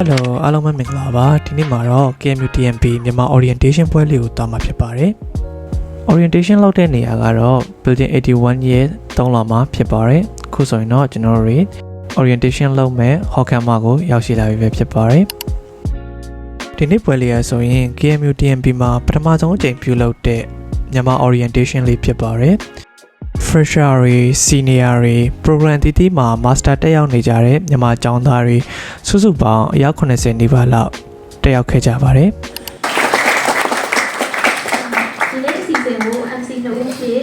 Hello အားလုံးပဲမင်္ဂလာပါဒီနေ့မှာတော့ KMUTMB မြန်မာ orientation ပွဲလေးကိုတာမှာဖြစ်ပါတယ် orientation လုပ်တဲ့နေရာကတော့ building 81ရဲ့3လမှာဖြစ်ပါတယ်ခုဆိုရင်တော့ကျွန်တော်တို့ orientation လုပ်မဲ့ဟော်ခမ်းမကိုရောက်ရှိလာပြီပဲဖြစ်ပါတယ်ဒီနေ့ပွဲလေးရဆိုရင် KMUTMB မှာပထမဆုံးအကြိမ်ပြုလုပ်တဲ့မြန်မာ orientation လေးဖြစ်ပါတယ်Fresher တွေ Senior တွေ Program တီးတီးမှာ Master တက်ရောက်နေကြတဲ့မြန်မာကျောင်းသားတွေစုစုပေါင်းအယောက်80နီးပါးလောက်တက်ရောက်ခဲ့ကြပါတယ်ဒီနေ့အစီအစဉ်ကို MC နှုတ်ဦးဖြစ်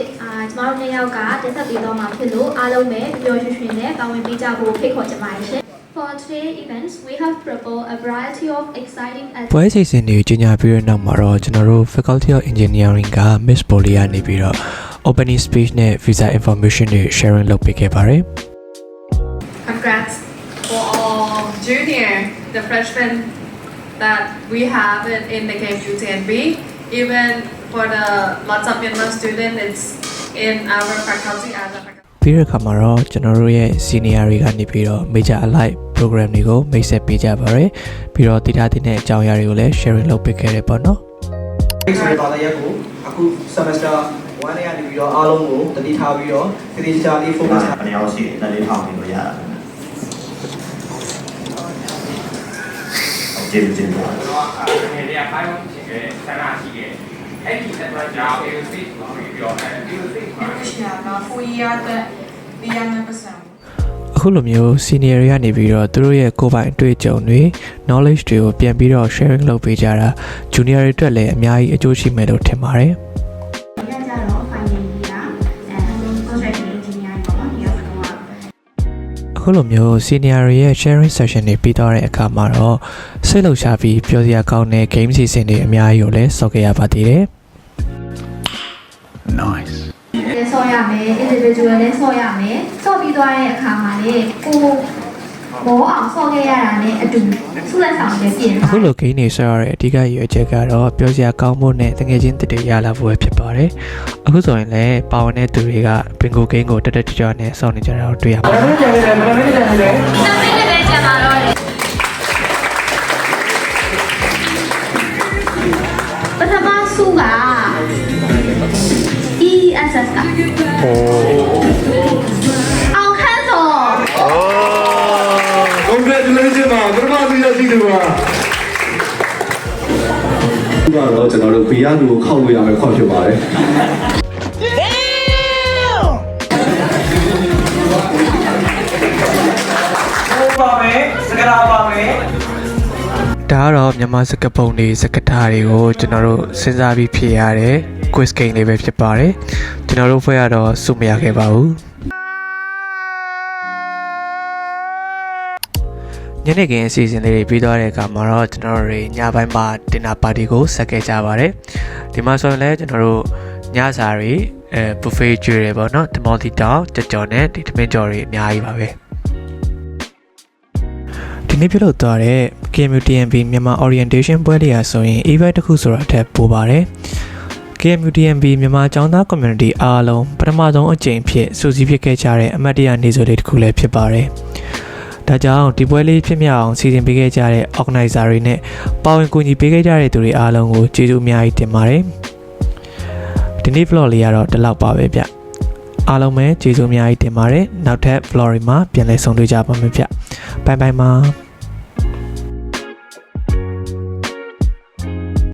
ကျမတို့နှစ်ယောက်ကတက်ဆက်ပေးတော့မှာဖြစ်လို့အားလုံးပဲပျော်ရွှင်ရွှင်နဲ့ပါဝင်ပေးကြဖို့ဖိတ်ခေါ်ချင်ပါတယ်ရှင် For today's events we have prepared a variety of exciting ပွဲအစီအစဉ်တွေကြီးညာပြီးတဲ့နောက်မှာတော့ကျွန်တော်တို့ Faculty of Engineering က Miss Polly ကနေပြီးတော့opening speech နဲ့ visa information တွေ sharing လုပ်ပေးခဲ့ပါတယ် Congrats for all junior, the freshmen that we have in the KMUTMB. Even for the lots of Myanmar students, it's in our faculty as a faculty. ပြီးတဲ့အခါမှာတော့ကျွန်တော်တို့ရဲ့ senior တွေကနေပြီးတော့ major alike program တွေကိုမိတ်ဆက်ပေးကြပါတယ်ပြီးတော့တည်ထားတဲ့အကြောင်းအရာတွေကိုလည်း sharing လုပ်ပေးခဲ့တယ်ပေါ့နော် ဆိုတော့လည်းအခု semester 1နဲ့ကနေပြီးတော့အားလုံးကိုတတိထားပြီးတော့တတိချာလေး focus ဘယ်နေရာရှိတယ်လည်းထောင်းပြီးလို့ရတာ။ကျေးဇူးပါ။ဒီနေ့ကပိုင်းရှိခဲ့ဆန္ဒရှိခဲ့အဲ့ဒီဆက်တော့ကြောင်း AUC ပြီးတော့AUC ရှိတာက4 year တဲ့ 100%အခုလိုမျိုး senior တွေကနေပြီးတော့သူတို့ရဲ့ကိုယ်ပိုင်အတွေ့အကြုံတွေ knowledge တွေကိုပြန်ပြီးတော့ sharing လုပ်ပေးကြတာ junior တွေအတွက်လည်းအများကြီးအကျိုးရှိမယ်လို့ထင်ပါတယ်အခုလိုမျိုး senior တွေရဲ့ sharing session တွေပြီးသွားတဲ့အခါမှာတော့စိတ်လှုပ်ရှားပြီးပျော်စရာကောင်းတဲ့ game စီစဉ်တွေအများကြီးကိုလည်းစောင့်ကြရပါသေးတယ် Nice ဆော့ရမယ် individual လည်းဆော့ရမယ်ဆော့ပြီးသွားတဲ့အခါမှာလေကိုဘောအောင်ဆော့ခဲ့ရတာနဲ့အတူဆုလက်ဆောင်လည်းပြင်အခုလို game တွေဆော့ရတဲ့အဓိကရည်ရွယ်ချက်ကတော့ပျော်စရာကောင်းဖို့နဲ့တကယ်ချင်းတည်တည်ရလာဖို့ပဲဖြစ်ပါတယ်အခုဆိုရင်လည်းပါဝင်တဲ့သူတွေက bingo game ကိုတက်တက်ကြွကြွနဲ့ဆော့နေကြတာကိုတွေ့ရပါတယ်ပထမဆုက ESS ကအောင်ခန်းစော Congratulations ပါပထမဆုံးရရှိသူပါတော့ကျွန်တော်တို့ PR လူကိုခောက်လို့ရမယ်ခွင့်ဖြစ်ပါတယ်ပါမယ်စကားပါမယ်ဒါကတော့မြန်မာစကားပုံတွေစကားထားတွေကိုကျွန်တော်တို့စဉ်းစားပြီးဖြေရတဲ့ quiz game လေးပဲဖြစ်ပါတယ်ကျွန်တော်တို့ဖွဲ့ရတော့စုမရခဲ့ပါဘူးညနေခင်းအစီအစဉ်လေးတွေပြီးသွားတဲ့အခါမှာတော့ကျွန်တော်တို့ညပိုင်းမှာ dinner party ကိုဆက်ခဲ့ကြပါတယ်ဒီမှာဆိုရင်လည်းကျွန်တော်တို့ညစာတွေbuffet ကျွေးတယ်ပေါ့နော်တမော်တီတောင်ကြော်နဲ့ဒီသမင်းကြော်တွေအများကြီးပါပဲဒီနေ့ပြုလုပ်သွားတဲ့ KMUTMB မြန်မာ orientation ပွဲလေးရာဆိုရင် event တစ်ခုဆိုတာထက်ပိုပါတယ် KMUTMB မြန်မာကျောင်းသား community အားလုံးပထမဆုံးအကြိမ်ဖြစ်စုစည်းဖြစ်ခဲ့ကြတဲ့အမတ်တရနေ့ဆိုလေးတစ်ခုလည်းဖြစ်ပါတယ်ဒါကြောင့်ဒီပွဲလေးဖြစ်မြောက်အောင်စီစဉ်ပေးခဲ့ကြတဲ့ organizer တွေနဲ့ပါဝင်ကူညီပေးခဲ့ကြတဲ့သူတွေအားလုံးကိုကျေးဇူးအများကြီးတင်ပါတယ်ဒီနေ့ vlog လေးကတော့ဒီလောက်ပါပဲဗျအားလုံးပဲကျေးဇူးအများကြီးတင်ပါတယ်နောက်ထပ် vlog တွေမှာပြန်လည်ဆုံတွေ့ကြပါမယ်ဗျဘိုင်ဘိုင်ပါ